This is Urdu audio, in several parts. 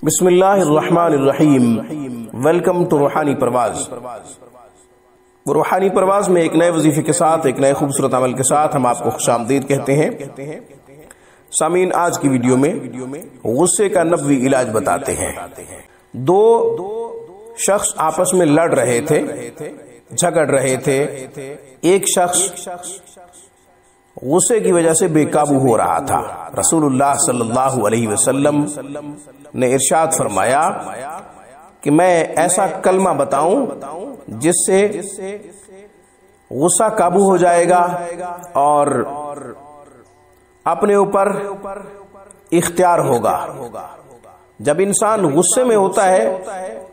بسم اللہ الرحمن الرحیم۔ ویلکم ٹو روحانی پرواز۔ روحانی پرواز میں ایک نئے وظیفے کے ساتھ، ایک نئے خوبصورت عمل کے ساتھ ہم آپ کو خوش آمدید کہتے ہیں۔ سامعین، آج کی ویڈیو میں غصے کا نبوی علاج بتاتے ہیں۔ دو شخص آپس میں لڑ رہے تھے، جھگڑ رہے تھے۔ ایک شخص غصے کی وجہ سے بے قابو ہو رہا تھا۔ رسول اللہ صلی اللہ علیہ وسلم نے ارشاد فرمایا کہ میں ایسا کلمہ بتاؤں جس سے غصہ قابو ہو جائے گا اور اپنے اوپر اختیار ہوگا۔ جب انسان غصے میں ہوتا ہے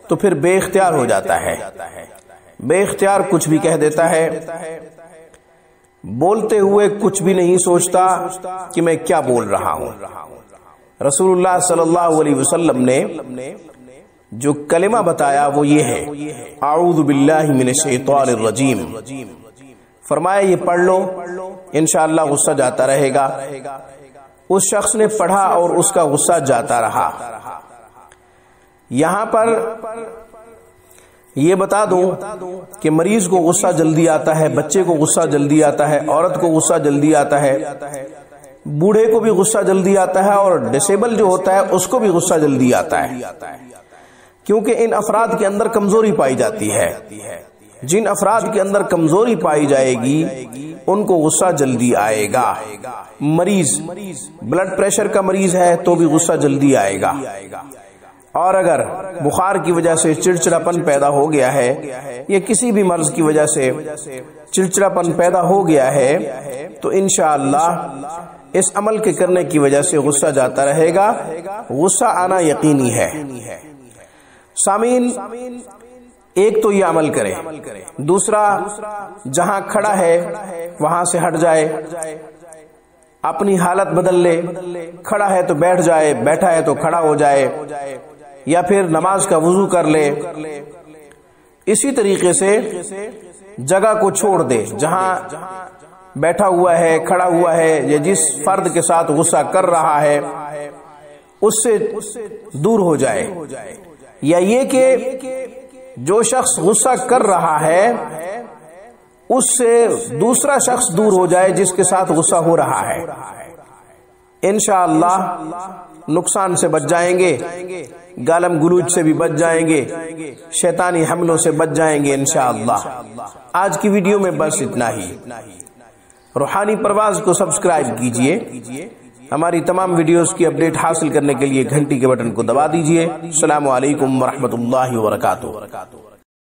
تو پھر بے اختیار ہو جاتا ہے، بے اختیار کچھ بھی کہہ دیتا ہے، بولتے ہوئے کچھ بھی نہیں سوچتا کہ میں کیا بول رہا ہوں۔ رسول اللہ صلی اللہ علیہ وسلم نے جو کلمہ بتایا وہ یہ ہے، اعوذ باللہ من الشیطان الرجیم۔ فرمایا یہ پڑھ لو، انشاءاللہ غصہ جاتا رہے گا۔ اس شخص نے پڑھا اور اس کا غصہ جاتا رہا۔ یہاں پر یہ بتا دوں کہ مریض کو غصہ جلدی آتا ہے، بچے کو غصہ جلدی آتا ہے، عورت کو غصہ جلدی آتا ہے، بوڑھے کو بھی غصہ جلدی آتا ہے، اور ڈسیبل جو ہوتا ہے اس کو بھی غصہ جلدی آتا ہے، کیونکہ ان افراد کے اندر کمزوری پائی جاتی ہے۔ جن افراد کے اندر کمزوری پائی جائے گی ان کو غصہ جلدی آئے گا۔ مریض بلڈ پریشر کا مریض ہے تو بھی غصہ جلدی آئے گا، اور اگر بخار کی وجہ سے چڑچڑاپن پیدا ہو گیا ہے یا کسی بھی مرض کی وجہ سے چڑچڑاپن پیدا ہو گیا ہے تو انشاءاللہ اس عمل کے کرنے کی وجہ سے غصہ جاتا رہے گا، غصہ آنا یقینی ہے۔ سامعین، ایک تو یہ عمل کرے، دوسرا جہاں کھڑا ہے وہاں سے ہٹ جائے، اپنی حالت بدل لے، کھڑا ہے تو بیٹھ جائے، بیٹھا ہے تو کھڑا ہو جائے، یا پھر نماز کا وضو کر لے۔ اسی طریقے سے جگہ کو چھوڑ دے، جہاں بیٹھا ہوا ہے، کھڑا ہوا ہے، یا جس فرد کے ساتھ غصہ کر رہا ہے اس سے دور ہو جائے، یا یہ کہ جو شخص غصہ کر رہا ہے اس سے دوسرا شخص دور ہو جائے جس کے ساتھ غصہ ہو رہا ہے۔ انشاءاللہ نقصان سے بچ جائیں گے، گالم گلوچ سے بھی بچ جائیں گے، شیطانی حملوں سے بچ جائیں گے انشاءاللہ۔ آج کی ویڈیو میں بس اتنا ہی۔ روحانی پرواز کو سبسکرائب کیجئے، ہماری تمام ویڈیوز کی اپڈیٹ حاصل کرنے کے لیے گھنٹی کے بٹن کو دبا دیجئے۔ السلام علیکم ورحمۃ اللہ وبرکاتہ۔